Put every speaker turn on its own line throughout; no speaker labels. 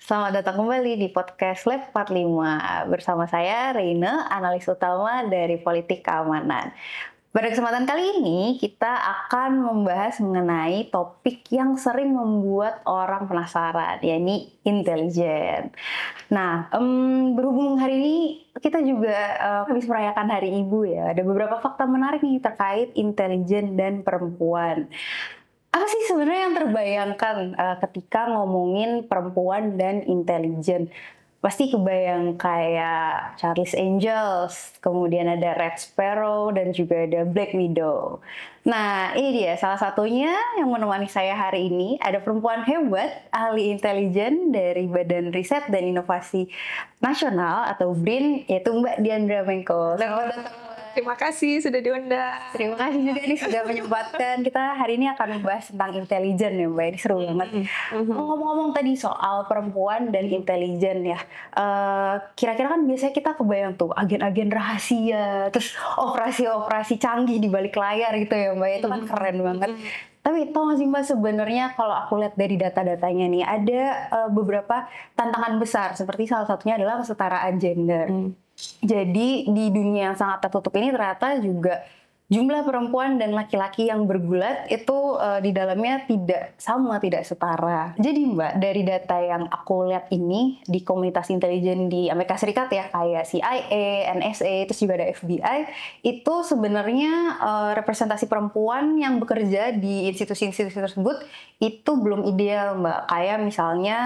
Selamat datang kembali di podcast Lab 45 bersama saya Reine, analis utama dari Politik Keamanan. Pada kesempatan kali ini kita akan membahas mengenai topik yang sering membuat orang penasaran, yakni intelijen. Nah, berhubung hari ini kita juga habis merayakan Hari Ibu ya, ada beberapa fakta menarik nih terkait intelijen dan perempuan. Apa sih sebenarnya yang terbayangkan ketika ngomongin perempuan dan intelijen? Pasti kebayang kayak Charlie's Angels, kemudian ada Red Sparrow, dan juga ada Black Widow. Nah, ini dia salah satunya yang menemani saya hari ini. Ada perempuan hebat, ahli intelijen dari Badan Riset dan Inovasi Nasional atau BRIN, yaitu Mbak Diandra Mengko. Selamat datang.
Terima kasih sudah diundang.
Terima kasih juga nih sudah menyempatkan. Kita hari ini akan membahas tentang intelijen ya Mbak, ini seru banget. Ngomong-ngomong tadi soal perempuan dan intelijen ya, kira-kira kan biasanya kita kebayang tuh agen-agen rahasia, terus operasi-operasi canggih di balik layar gitu ya Mbak, itu kan keren banget. Tapi tau gak sih Mbak, sebenarnya kalau aku lihat dari data-datanya nih, ada beberapa tantangan besar, seperti salah satunya adalah kesetaraan gender. Jadi di dunia yang sangat tertutup ini ternyata juga jumlah perempuan dan laki-laki yang bergulat itu di dalamnya tidak sama, tidak setara. Jadi Mbak, dari data yang aku lihat ini di komunitas intelijen di Amerika Serikat ya, kayak CIA, NSA, terus juga ada FBI, itu sebenarnya representasi perempuan yang bekerja di institusi-institusi tersebut itu belum ideal Mbak. Kayak misalnya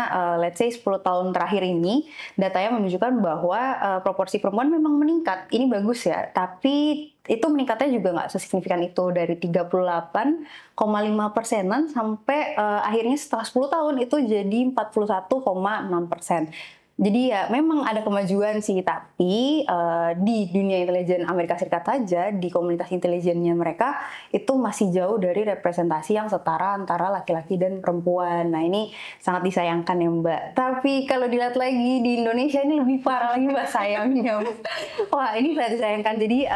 let's say 10 tahun terakhir ini datanya menunjukkan bahwa proporsi perempuan memang meningkat. Ini bagus ya, tapi itu meningkatnya juga nggak sesignifikan itu, dari 38,5%-an sampai akhirnya setelah 10 tahun itu jadi 41,6%. Jadi ya memang ada kemajuan sih, tapi di dunia intelijen Amerika Serikat saja, di komunitas intelijennya mereka itu masih jauh dari representasi yang setara antara laki-laki dan perempuan. Nah ini sangat disayangkan ya Mbak. Tapi kalau dilihat lagi di Indonesia ini lebih parah lagi Mbak, sayangnya. Wah ini sangat disayangkan. Jadi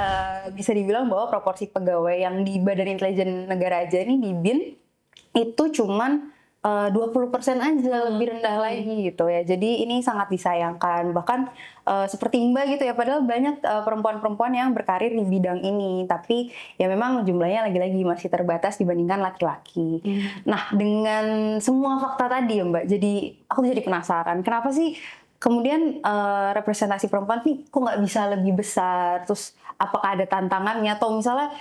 bisa dibilang bahwa proporsi pegawai yang di Badan Intelijen Negara aja nih, di BIN, itu cuman 20% aja, lebih rendah lagi gitu ya. Jadi ini sangat disayangkan. Bahkan seperti Mbak gitu ya, padahal banyak perempuan-perempuan yang berkarir di bidang ini, tapi ya memang jumlahnya lagi-lagi masih terbatas dibandingkan laki-laki. Nah, dengan semua fakta tadi ya Mbak, jadi aku jadi penasaran, kenapa sih kemudian representasi perempuan nih kok nggak bisa lebih besar? Terus apakah ada tantangannya, atau misalnya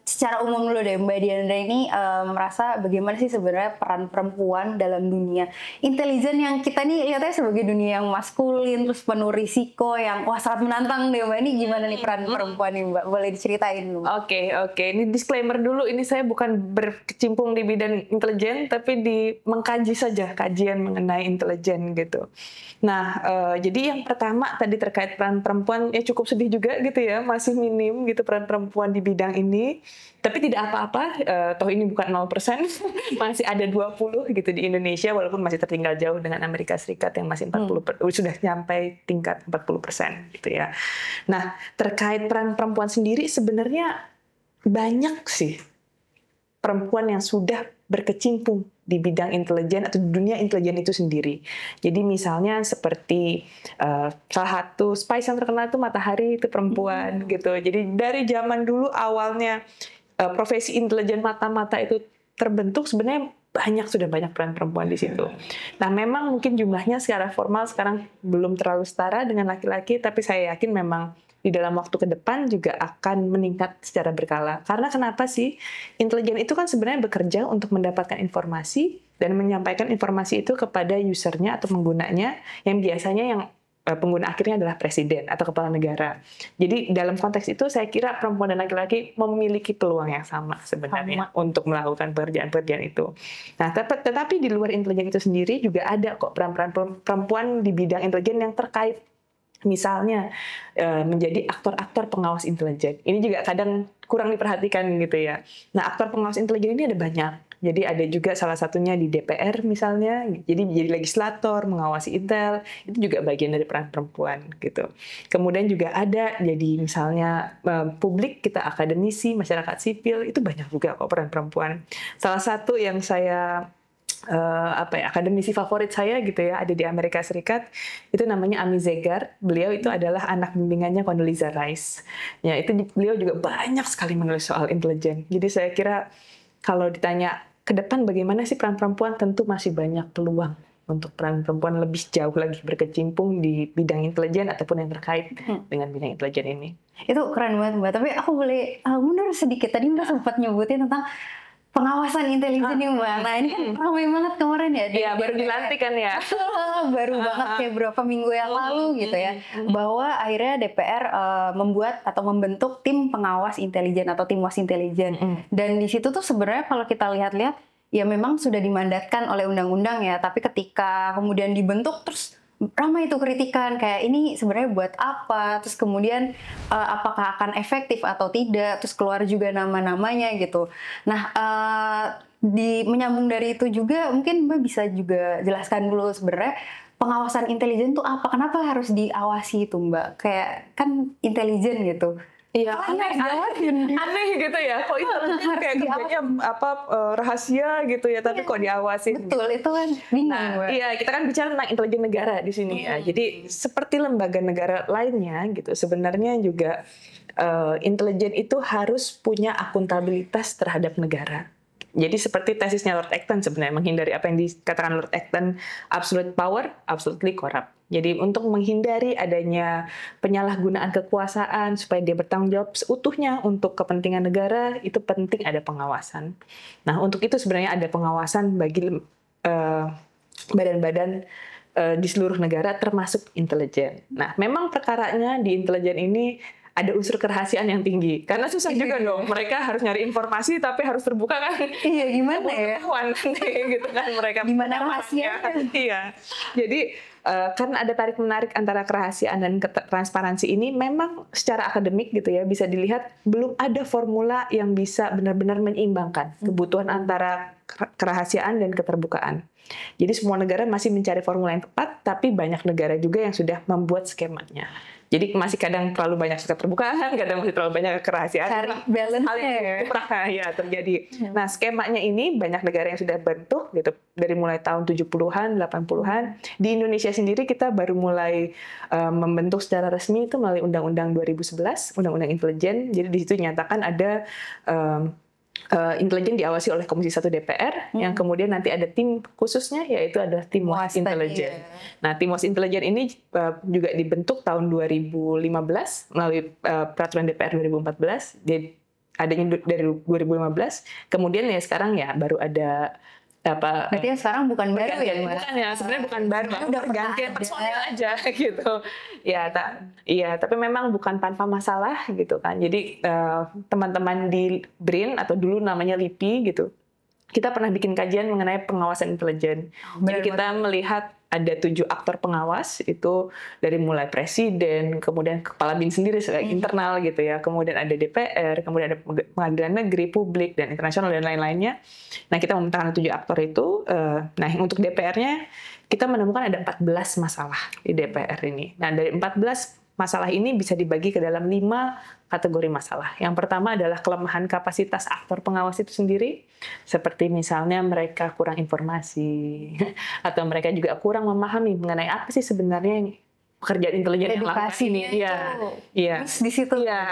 secara umum dulu deh Mbak Diandra ini merasa bagaimana sih sebenarnya peran perempuan dalam dunia intelijen yang kita nih lihatnya sebagai dunia yang maskulin, terus penuh risiko, yang wah sangat menantang deh Mbak. Ini gimana nih peran perempuan nih Mbak? Boleh diceritain dulu?
Oke. Ini disclaimer dulu, ini saya bukan berkecimpung di bidang intelijen, tapi mengkaji saja, kajian mengenai intelijen gitu. Nah, jadi yang pertama tadi terkait peran perempuan, ya cukup sedih juga gitu ya, masih minim gitu peran perempuan di bidang ini. Tapi tidak apa-apa, toh ini bukan 0%, masih ada 20 gitu di Indonesia, walaupun masih tertinggal jauh dengan Amerika Serikat yang masih 40%, sudah sampai tingkat 40% gitu ya. Nah, terkait peran perempuan sendiri sebenarnya banyak sih perempuan yang sudah berkecimpung di bidang intelijen atau di dunia intelijen itu sendiri. Jadi misalnya seperti salah satu spice yang terkenal itu Matahari, itu perempuan gitu. Jadi dari zaman dulu awalnya profesi intelijen mata-mata itu terbentuk, sebenarnya sudah banyak peran perempuan di situ. Nah, memang mungkin jumlahnya secara formal sekarang belum terlalu setara dengan laki-laki, tapi saya yakin memang di dalam waktu ke depan juga akan meningkat secara berkala. Karena kenapa sih? Intelijen itu kan sebenarnya bekerja untuk mendapatkan informasi dan menyampaikan informasi itu kepada usernya atau penggunanya, yang biasanya yang pengguna akhirnya adalah presiden atau kepala negara. Jadi dalam konteks itu saya kira perempuan dan laki-laki memiliki peluang yang sama sebenarnya untuk melakukan pekerjaan-pekerjaan itu. Nah, tetapi di luar intelijen itu sendiri juga ada kok peran-peran perempuan di bidang intelijen yang terkait. Misalnya menjadi aktor-aktor pengawas intelijen. Ini juga kadang kurang diperhatikan gitu ya. Nah, aktor pengawas intelijen ini ada banyak. Jadi ada juga salah satunya di DPR misalnya, jadi menjadi legislator, mengawasi intel, itu juga bagian dari peran perempuan gitu. Kemudian juga ada jadi misalnya publik, kita akademisi, masyarakat sipil, itu banyak juga kok peran perempuan. Salah satu yang saya akademisi favorit saya gitu ya, ada di Amerika Serikat, itu namanya Amy Zegart. Beliau itu adalah anak bimbingannya Condoleezza Rice. Ya, itu beliau juga banyak sekali menulis soal intelijen. Jadi saya kira kalau ditanya ke depan bagaimana sih peran perempuan, tentu masih banyak peluang untuk peran perempuan lebih jauh lagi berkecimpung di bidang intelijen ataupun yang terkait dengan bidang intelijen ini.
Itu keren banget Mbak, tapi aku boleh mundur sedikit. Tadi Mbak sempat nyebutin tentang pengawasan intelijen nih Mbak. Nah ini kan ramai banget kemarin ya.
Iya, baru dilantik kan ya.
Baru banget kayak berapa minggu yang lalu gitu ya. Bahwa akhirnya DPR membuat atau membentuk tim pengawas intelijen atau tim was intelijen. Dan di situ tuh sebenarnya kalau kita lihat-lihat, ya memang sudah dimandatkan oleh undang-undang ya. Tapi ketika kemudian dibentuk terus ramai itu kritikan kayak ini sebenarnya buat apa, terus kemudian apakah akan efektif atau tidak, terus keluar juga nama-namanya gitu. Nah menyambung dari itu juga mungkin Mbak bisa juga jelaskan dulu sebenarnya pengawasan intelijen itu apa, kenapa harus diawasi itu Mbak, kayak kan intelijen gitu.
Iya, aneh gitu ya. Kok intelijen kayak kerjanya rahasia gitu ya, tapi kok diawasin.
Betul, itu kan bingung.
Nah, iya, kita kan bicara tentang intelijen negara di sini ya. Jadi seperti lembaga negara lainnya gitu, sebenarnya juga intelijen itu harus punya akuntabilitas terhadap negara. Jadi seperti tesisnya Lord Acton sebenarnya, menghindari apa yang dikatakan Lord Acton, absolute power, absolutely corrupt. Jadi untuk menghindari adanya penyalahgunaan kekuasaan supaya dia bertanggung jawab seutuhnya untuk kepentingan negara, itu penting ada pengawasan. Nah untuk itu sebenarnya ada pengawasan bagi badan-badan di seluruh negara termasuk intelijen. Nah memang perkaranya di intelijen ini ada unsur kerahasiaan yang tinggi. Karena susah juga dong, mereka harus nyari informasi tapi harus terbuka kan.
Iya, gimana ya?
Gitu kan mereka.
Gimana rahasianya?
Iya. Jadi kan ada tarik-menarik antara kerahasiaan dan transparansi ini memang secara akademik gitu ya, bisa dilihat belum ada formula yang bisa benar-benar menyeimbangkan kebutuhan antara kerahasiaan dan keterbukaan. Jadi semua negara masih mencari formula yang tepat, tapi banyak negara juga yang sudah membuat skemanya. Jadi masih kadang terlalu banyak keterbukaan, kadang masih terlalu banyak kerahasiaan.
Cari balance
hal yang pernah ya terjadi. Nah, skemanya ini banyak negara yang sudah bentuk gitu dari mulai tahun 70-an, 80-an. Di Indonesia sendiri kita baru mulai membentuk secara resmi itu melalui Undang-Undang 2011, Undang-Undang Intelijen. Jadi di situ dinyatakan ada intelijen diawasi oleh Komisi 1 DPR, yang kemudian nanti ada tim khususnya, yaitu adalah tim was intelijen. Nah, tim was intelijen ini juga dibentuk tahun 2015 melalui peraturan DPR 2014. Dia adanya dari 2015. Kemudian ya sekarang ya baru ada
berarti sekarang bukan baru ya,
bukan ya, sebenarnya bukan baru, udah pergantian personil aja gitu ya. Iya, tapi memang bukan tanpa masalah gitu kan. Jadi teman-teman di BRIN atau dulu namanya LIPI gitu, kita pernah bikin kajian mengenai pengawasan intelijen. Jadi kita melihat ada 7 aktor pengawas, itu dari mulai presiden, kemudian kepala BIN sendiri internal gitu ya, kemudian ada DPR, kemudian ada pengadilan negeri, publik, dan internasional, dan lain-lainnya. Nah, kita memetakan 7 aktor itu. Nah, untuk DPR-nya, kita menemukan ada 14 masalah di DPR ini. Nah, dari 14 masalah ini bisa dibagi ke dalam 5 kategori masalah. Yang pertama adalah kelemahan kapasitas aktor pengawas itu sendiri, seperti misalnya mereka kurang informasi, atau mereka juga kurang memahami mengenai apa sih sebenarnya pekerjaan intelijen yang lakukan ini. Iya.
Di situ.
Iya.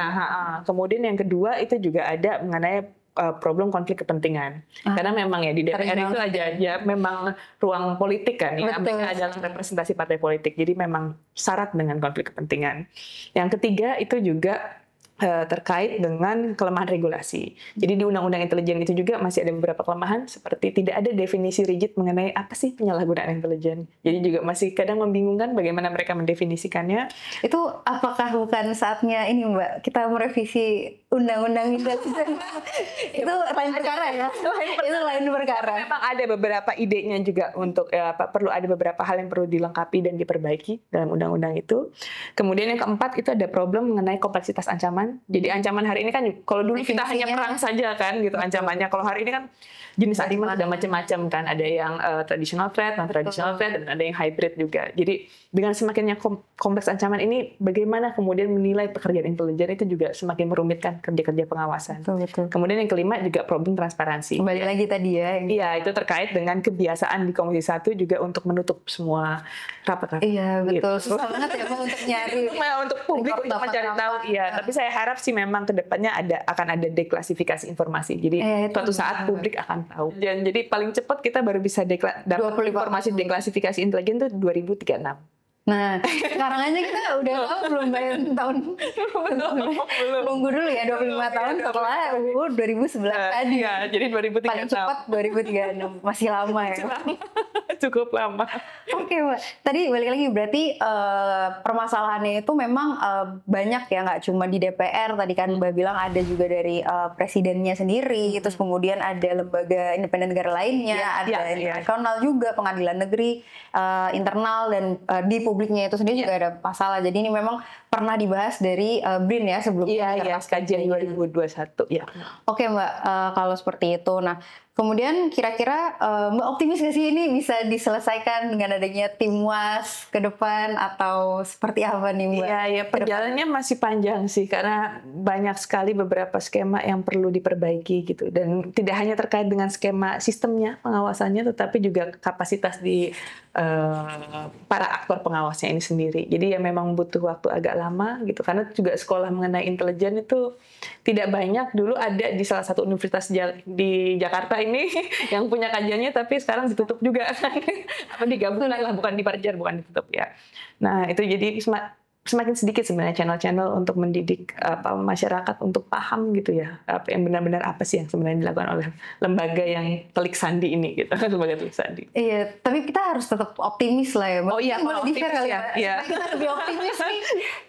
Kemudian yang kedua itu juga ada mengenai problem konflik kepentingan. Karena memang ya di DPR itu aja ya memang ruang politik kan ya. Mereka adalah representasi partai politik. Jadi memang syarat dengan konflik kepentingan. Yang ketiga itu juga terkait dengan kelemahan regulasi. Jadi di Undang-Undang Intelijen itu juga masih ada beberapa kelemahan, seperti tidak ada definisi rigid mengenai apa sih penyalahgunaan intelijen. Jadi juga masih kadang membingungkan bagaimana mereka mendefinisikannya.
Itu apakah bukan saatnya ini Mbak, kita merevisi Undang-Undang Intelijen? Itu lain perkara ya? Itu lain perkara.
Memang ada beberapa idenya juga untuk perlu ada beberapa hal yang perlu dilengkapi dan diperbaiki dalam undang-undang itu. Kemudian yang keempat itu ada problem mengenai kompleksitas ancaman. Jadi ancaman hari ini kan, kalau dulu kita hanya perang saja kan gitu ancamannya. Kalau hari ini kan jenis ancaman ada macam-macam kan. Ada yang traditional threat, non-traditional threat, dan ada yang hybrid juga. Jadi dengan semakinnya kompleks ancaman ini, bagaimana kemudian menilai pekerjaan intelijen itu juga semakin merumitkan pengawasan, kerja-kerja pengawasan.
Betul.
Kemudian yang kelima juga problem transparansi.
Kembali lagi tadi ya.
Iya, itu terkait dengan kebiasaan di Komisi 1 juga untuk menutup semua rapat-rapat.
Iya, betul.
Gitu.
Susah banget ya Mbak untuk nyari.
Untuk publik untuk mencari tahu. Iya, tapi saya harap sih memang kedepannya akan ada deklasifikasi informasi. Jadi suatu saat publik akan tahu. Dan jadi paling cepat kita baru bisa dapat informasi deklasifikasi intelijen itu 2036.
Nah, sekarang aja kita udah tahu belum bayar tahun. Nunggu dulu ya 25 tahun setelah UU 2011 tadi.
Ya, jadi 2036.
Paling cepat 2036. Masih lama ya.
Cukup lama.
Oke, Mbak. Tadi balik lagi berarti permasalahannya itu memang banyak ya, nggak cuma di DPR. Tadi kan Mbak bilang ada juga dari presidennya sendiri, terus kemudian ada lembaga independen negara lainnya, ada internasional juga, pengadilan negeri, internal, dan di publiknya itu sendiri juga ada masalah. Jadi ini memang pernah dibahas dari BRIN ya sebelumnya.
Iya, kajian 2021. Ya.
Oke Mbak, kalau seperti itu. Nah, kemudian kira-kira Mbak optimis nggak sih ini bisa diselesaikan dengan adanya tim WAS ke depan atau seperti apa nih Mbak?
Iya, perjalanannya masih panjang sih karena banyak sekali beberapa skema yang perlu diperbaiki gitu, dan tidak hanya terkait dengan skema sistemnya pengawasannya, tetapi juga kapasitas di para aktor pengawasnya ini sendiri. Jadi ya memang butuh waktu agak lama gitu, karena juga sekolah mengenai intelijen itu tidak banyak. Dulu ada di salah satu universitas di Jakarta ini yang punya kajiannya, tapi sekarang ditutup juga. Apa digabungkan lah, bukan diperjar, bukan ditutup ya. Nah itu jadi semakin sedikit sebenarnya channel-channel untuk mendidik masyarakat untuk paham gitu ya, apa yang benar-benar apa sih yang sebenarnya dilakukan oleh lembaga yang telik sandi ini gitu. Lembaga telik sandi. Iya,
tapi kita harus tetap optimis lah ya Mbak.
Oh iya, optimis ya.
Iya. Kita lebih optimis nih.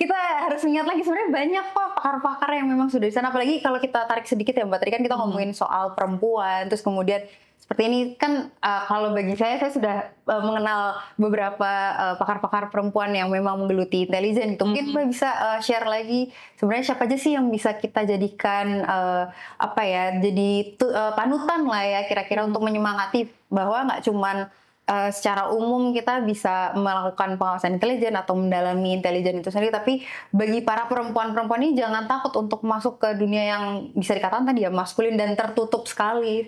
Kita harus ingat lagi sebenarnya banyak kok pakar-pakar yang memang sudah di sana. Apalagi kalau kita tarik sedikit ya Mbak, tadi kan kita ngomongin soal perempuan, terus kemudian seperti ini kan kalau bagi saya sudah mengenal beberapa pakar-pakar perempuan yang memang menggeluti intelijen gitu. Mungkin Mbak bisa share lagi sebenarnya siapa aja sih yang bisa kita jadikan jadi panutan lah ya kira-kira untuk menyemangati bahwa nggak cuman secara umum kita bisa melakukan pengawasan intelijen atau mendalami intelijen itu sendiri, tapi bagi para perempuan-perempuan ini jangan takut untuk masuk ke dunia yang bisa dikatakan tadi ya maskulin dan tertutup sekali.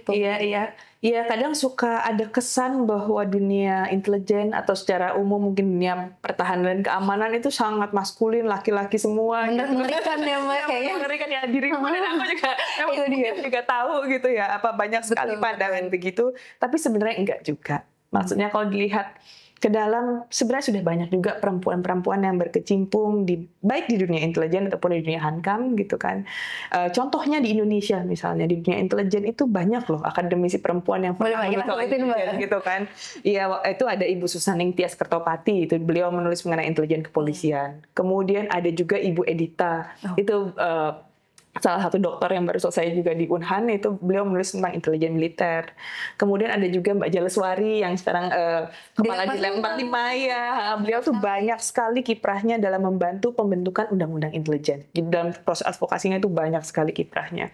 Iya, kadang suka ada kesan bahwa dunia intelijen atau secara umum mungkin dunia pertahanan dan keamanan itu sangat maskulin, laki-laki semua.
Mengerikan ya Mbak, kayaknya.
Mengerikan ya, dirimu dan aku juga tahu gitu ya, apa banyak sekali pandangan begitu, tapi sebenarnya enggak juga. Maksudnya kalau dilihat ke dalam, sebenarnya sudah banyak juga perempuan-perempuan yang berkecimpung baik di dunia intelijen ataupun di dunia Hankam gitu kan. Contohnya di Indonesia misalnya, di dunia intelijen itu banyak loh akademisi perempuan yang pernah gitu kan. Iya, itu ada Ibu Susaning Tias Kertopati, itu beliau menulis mengenai intelijen kepolisian. Kemudian ada juga Ibu Edita, itu salah satu dokter yang baru selesai juga di Unhan, itu beliau menulis tentang intelijen militer. Kemudian ada juga Mbak Jaleswari yang sekarang kepala di Lem 45 ya. Beliau tuh banyak sekali kiprahnya dalam membantu pembentukan undang-undang intelijen. Di dalam proses advokasinya itu banyak sekali kiprahnya.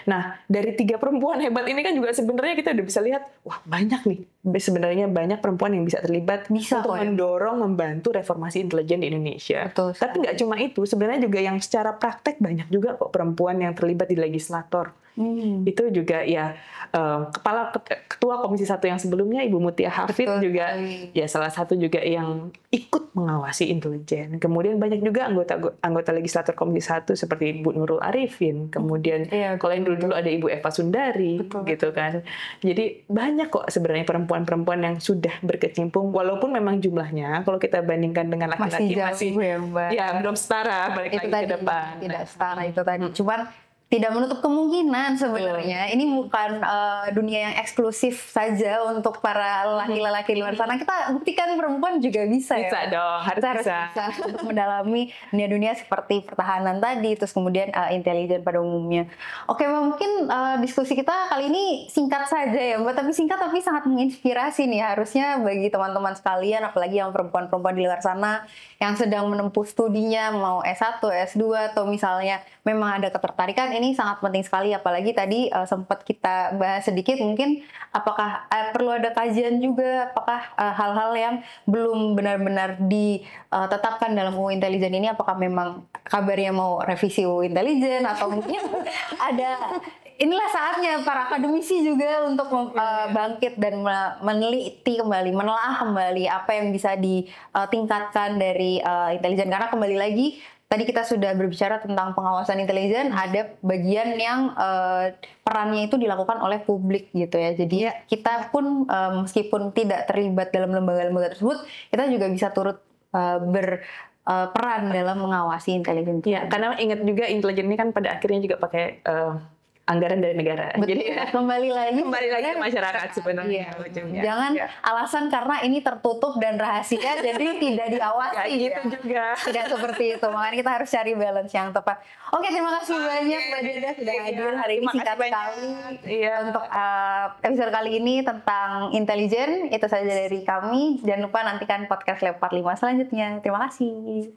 Nah, dari 3 perempuan hebat ini kan juga sebenarnya kita udah bisa lihat, wah banyak nih. Sebenarnya banyak perempuan yang bisa terlibat untuk mendorong, membantu reformasi intelijen di Indonesia.
Betul.
Tapi nggak cuma itu, sebenarnya juga yang secara praktek banyak juga kok perempuan yang terlibat di legislator. Itu juga ya ketua Komisi 1 yang sebelumnya Ibu Mutia Hafid juga ya salah satu juga yang ikut mengawasi intelijen. Kemudian banyak juga anggota legislator Komisi 1 seperti Ibu Nurul Arifin, kemudian kalau yang dulu ada Ibu Eva Sundari gitu kan. Jadi banyak kok sebenarnya perempuan-perempuan yang sudah berkecimpung, walaupun memang jumlahnya kalau kita bandingkan dengan laki-laki masih belum setara, balik lagi ke depan.
Tidak setara itu tadi. Cuman tidak menutup kemungkinan sebenarnya ini bukan dunia yang eksklusif saja untuk para laki-laki di luar sana. Kita buktikan perempuan juga bisa
ya. Bisa dong, harus bisa
untuk mendalami dunia-dunia seperti pertahanan tadi, terus kemudian intelijen pada umumnya. Oke, mungkin diskusi kita kali ini singkat saja ya Mbak, tapi singkat tapi sangat menginspirasi nih harusnya bagi teman-teman sekalian, apalagi yang perempuan-perempuan di luar sana yang sedang menempuh studinya mau S1, S2 atau misalnya memang ada ketertarikan ini sangat penting sekali, apalagi tadi sempat kita bahas sedikit mungkin apakah perlu ada kajian juga, apakah hal-hal yang belum benar-benar ditetapkan dalam UU Intelijen ini, apakah memang kabarnya mau revisi UU Intelijen atau mungkin ada. Inilah saatnya para akademisi juga untuk bangkit dan meneliti kembali, menelaah kembali apa yang bisa ditingkatkan dari intelijen. Karena kembali lagi, tadi kita sudah berbicara tentang pengawasan intelijen, ada bagian yang perannya itu dilakukan oleh publik gitu ya. Jadi kita pun meskipun tidak terlibat dalam lembaga-lembaga tersebut, kita juga bisa turut berperan dalam mengawasi intelijen.
Iya, karena ingat juga intelijen ini kan pada akhirnya juga pakai anggaran dari negara.
Betul.
Jadi
kembali lagi
ke masyarakat sebenarnya.
Jangan alasan karena ini tertutup dan rahasia jadi tidak diawasi.
Kayak gitu juga.
Tidak seperti itu. Makanya kita harus cari balance yang tepat. Oke, terima kasih banyak Mbak Deda sudah hadir hari ini, singkat sekali untuk episode kali ini tentang intelijen. Itu saja dari kami. Jangan lupa nantikan podcast Lab 45 selanjutnya. Terima kasih.